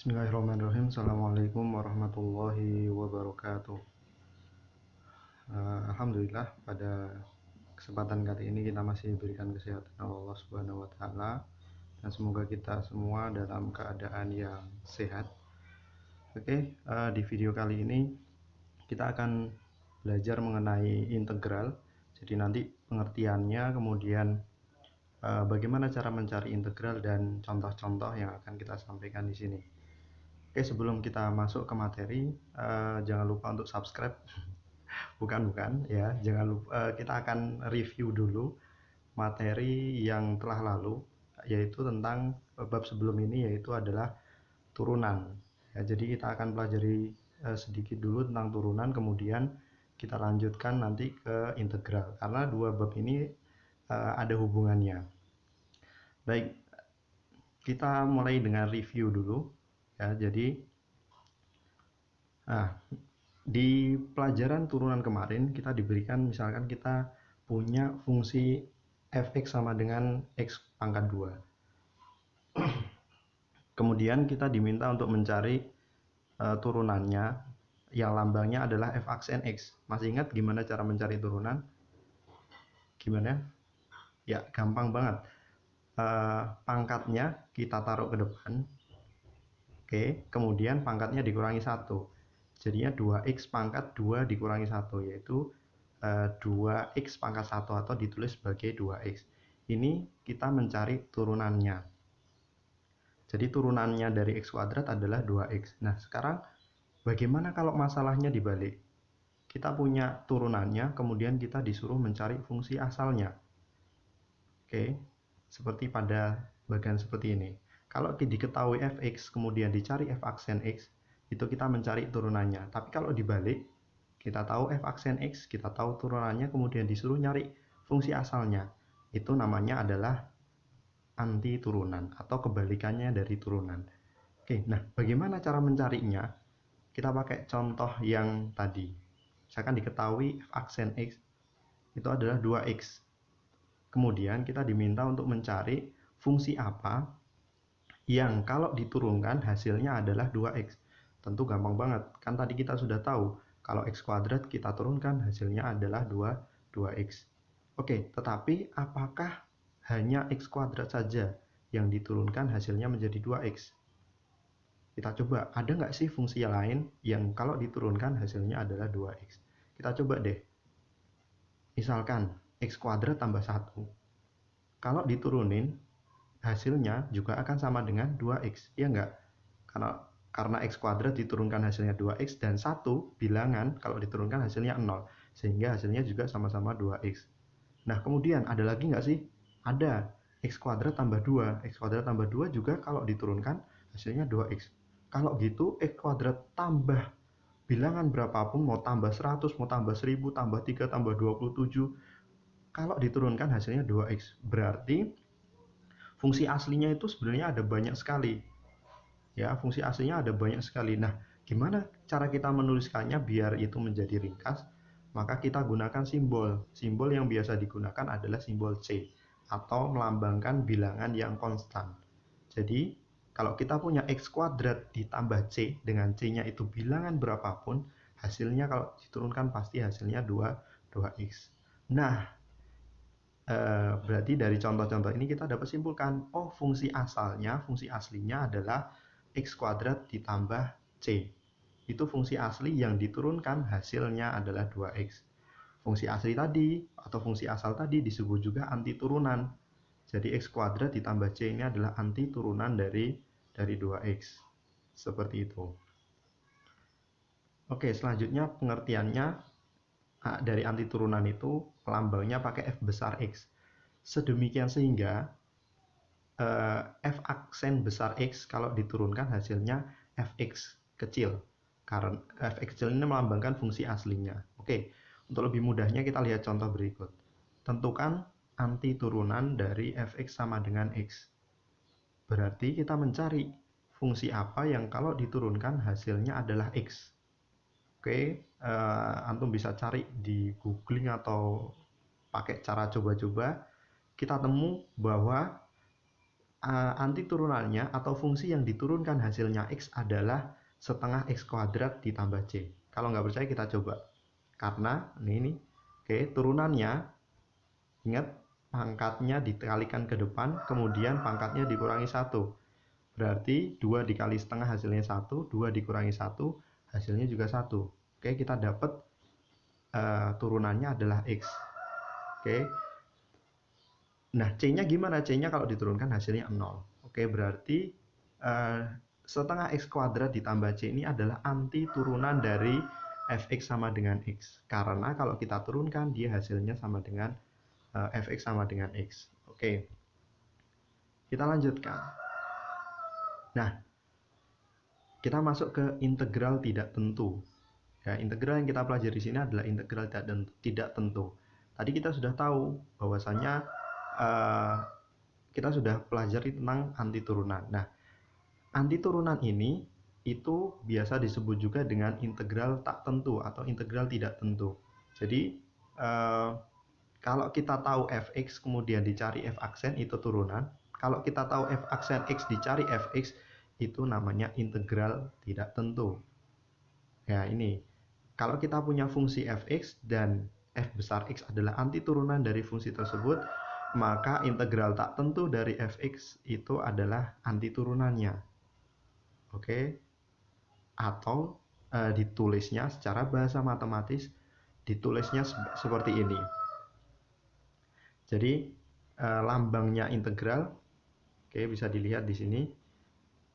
Bismillahirrahmanirrahim. Assalamualaikum warahmatullahi wabarakatuh. Alhamdulillah pada kesempatan kali ini kita masih diberikan kesehatan oleh Allah Subhanahu wa taala dan semoga kita semua dalam keadaan yang sehat. Oke, di video kali ini kita akan belajar mengenai integral. Jadi nanti pengertiannya, kemudian bagaimana cara mencari integral dan contoh-contoh yang akan kita sampaikan di sini. Oke, sebelum kita masuk ke materi, jangan lupa untuk subscribe. Bukan ya, jangan lupa, kita akan review dulu materi yang telah lalu, yaitu tentang bab sebelum ini, yaitu adalah turunan ya. Jadi kita akan pelajari sedikit dulu tentang turunan, kemudian kita lanjutkan nanti ke integral, karena dua bab ini ada hubungannya. Baik, kita mulai dengan review dulu ya. Jadi di pelajaran turunan kemarin kita diberikan, misalkan kita punya fungsi fx sama dengan x pangkat 2. Kemudian kita diminta untuk mencari turunannya yang lambangnya adalah f aksen x. Masih ingat gimana cara mencari turunan? Gimana? Ya, gampang banget. Pangkatnya kita taruh ke depan. Oke, kemudian pangkatnya dikurangi 1. Jadinya 2x pangkat 2 dikurangi 1, yaitu 2x pangkat 1 atau ditulis sebagai 2x. Ini kita mencari turunannya. Jadi turunannya dari x kuadrat adalah 2x. Nah, sekarang bagaimana kalau masalahnya dibalik? Kita punya turunannya, kemudian kita disuruh mencari fungsi asalnya. Oke, seperti pada bagian seperti ini. Kalau diketahui fx, kemudian dicari f aksen x, itu kita mencari turunannya. Tapi kalau dibalik, kita tahu f aksen x, kita tahu turunannya, kemudian disuruh nyari fungsi asalnya. Itu namanya adalah anti turunan atau kebalikannya dari turunan. Oke, nah bagaimana cara mencarinya? Kita pakai contoh yang tadi. Misalkan diketahui f aksen x itu adalah 2x. Kemudian kita diminta untuk mencari fungsi apa yang kalau diturunkan hasilnya adalah 2x. Tentu gampang banget, kan tadi kita sudah tahu kalau x kuadrat kita turunkan hasilnya adalah 2x. Oke, tetapi apakah hanya x kuadrat saja yang diturunkan hasilnya menjadi 2x? Kita coba, ada nggak sih fungsi lain yang kalau diturunkan hasilnya adalah 2x? Kita coba deh. Misalkan x kuadrat tambah 1. Kalau diturunin hasilnya juga akan sama dengan 2x, ya enggak? Karena x kuadrat diturunkan hasilnya 2x dan 1 bilangan kalau diturunkan hasilnya 0, sehingga hasilnya juga sama-sama 2x. Nah, kemudian ada lagi nggak sih? Ada, x kuadrat tambah 2. X kuadrat tambah 2 juga kalau diturunkan hasilnya 2x. Kalau gitu x kuadrat tambah bilangan berapapun, mau tambah 100, mau tambah 1000, tambah 3, tambah 27, kalau diturunkan hasilnya 2x. Berarti fungsi aslinya itu sebenarnya ada banyak sekali. Ya, fungsi aslinya ada banyak sekali. Nah, gimana cara kita menuliskannya biar itu menjadi ringkas? Maka kita gunakan simbol. Simbol yang biasa digunakan adalah simbol C atau melambangkan bilangan yang konstan. Jadi, kalau kita punya x kuadrat ditambah C, dengan C-nya itu bilangan berapapun, hasilnya kalau diturunkan pasti hasilnya 2x. Nah, berarti dari contoh-contoh ini kita dapat simpulkan, oh fungsi asalnya, fungsi aslinya adalah x kuadrat ditambah c. Itu fungsi asli yang diturunkan hasilnya adalah 2x. Fungsi asli tadi atau fungsi asal tadi disebut juga anti turunan. Jadi x kuadrat ditambah c ini adalah anti turunan dari 2x. Seperti itu. Oke, selanjutnya pengertiannya. Dari anti turunan itu lambangnya pakai f besar x. Sedemikian sehingga f aksen besar x kalau diturunkan hasilnya fx kecil. Karena fx kecil ini melambangkan fungsi aslinya. Oke, untuk lebih mudahnya kita lihat contoh berikut. Tentukan anti turunan dari fx sama dengan x. Berarti kita mencari fungsi apa yang kalau diturunkan hasilnya adalah x. Oke, antum bisa cari di googling atau pakai cara coba-coba. Kita temu bahwa anti turunannya atau fungsi yang diturunkan hasilnya X adalah setengah X kuadrat ditambah C. Kalau nggak percaya kita coba. Karena ini oke, turunannya, ingat pangkatnya dikalikan ke depan, kemudian pangkatnya dikurangi 1. Berarti 2 dikali setengah hasilnya 1, 2 dikurangi 1, hasilnya juga 1. Oke, kita dapat turunannya adalah X. Oke. Nah, C-nya gimana? C-nya kalau diturunkan hasilnya 0. Oke, berarti setengah X kuadrat ditambah C ini adalah anti turunan dari fx sama dengan X. Karena kalau kita turunkan, dia hasilnya sama dengan fx sama dengan X. Oke, kita lanjutkan. Nah, kita masuk ke integral tidak tentu. Ya, integral yang kita pelajari di sini adalah integral tidak tentu. Tadi kita sudah tahu bahwasanya kita sudah pelajari tentang anti turunan. Nah, anti turunan ini itu biasa disebut juga dengan integral tak tentu atau integral tidak tentu. Jadi kalau kita tahu fx kemudian dicari f aksen itu turunan. Kalau kita tahu f aksen x dicari fx itu namanya integral tidak tentu. Ya, ini. Kalau kita punya fungsi fx dan f besar x adalah anti turunan dari fungsi tersebut, maka integral tak tentu dari fx itu adalah anti turunannya. Oke. Atau ditulisnya secara bahasa matematis, ditulisnya seperti ini. Jadi lambangnya integral, oke, bisa dilihat di sini.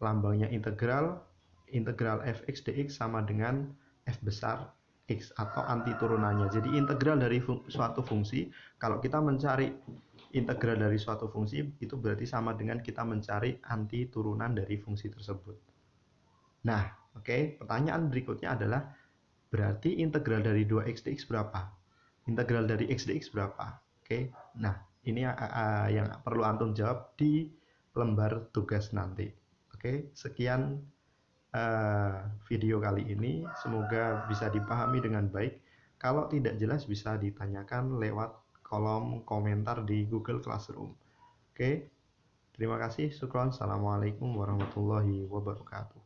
Lambangnya integral fx dx sama dengan f besar x atau anti turunannya. Jadi integral dari suatu fungsi, kalau kita mencari integral dari suatu fungsi, itu berarti sama dengan kita mencari anti turunan dari fungsi tersebut. Nah, oke, pertanyaan berikutnya adalah, berarti integral dari 2x dx berapa? Integral dari x dx berapa? Oke, nah ini yang perlu antum jawab di lembar tugas nanti. Oke, sekian video kali ini. Semoga bisa dipahami dengan baik. Kalau tidak jelas bisa ditanyakan lewat kolom komentar di Google Classroom. Oke, terima kasih. Syukron. Assalamualaikum warahmatullahi wabarakatuh.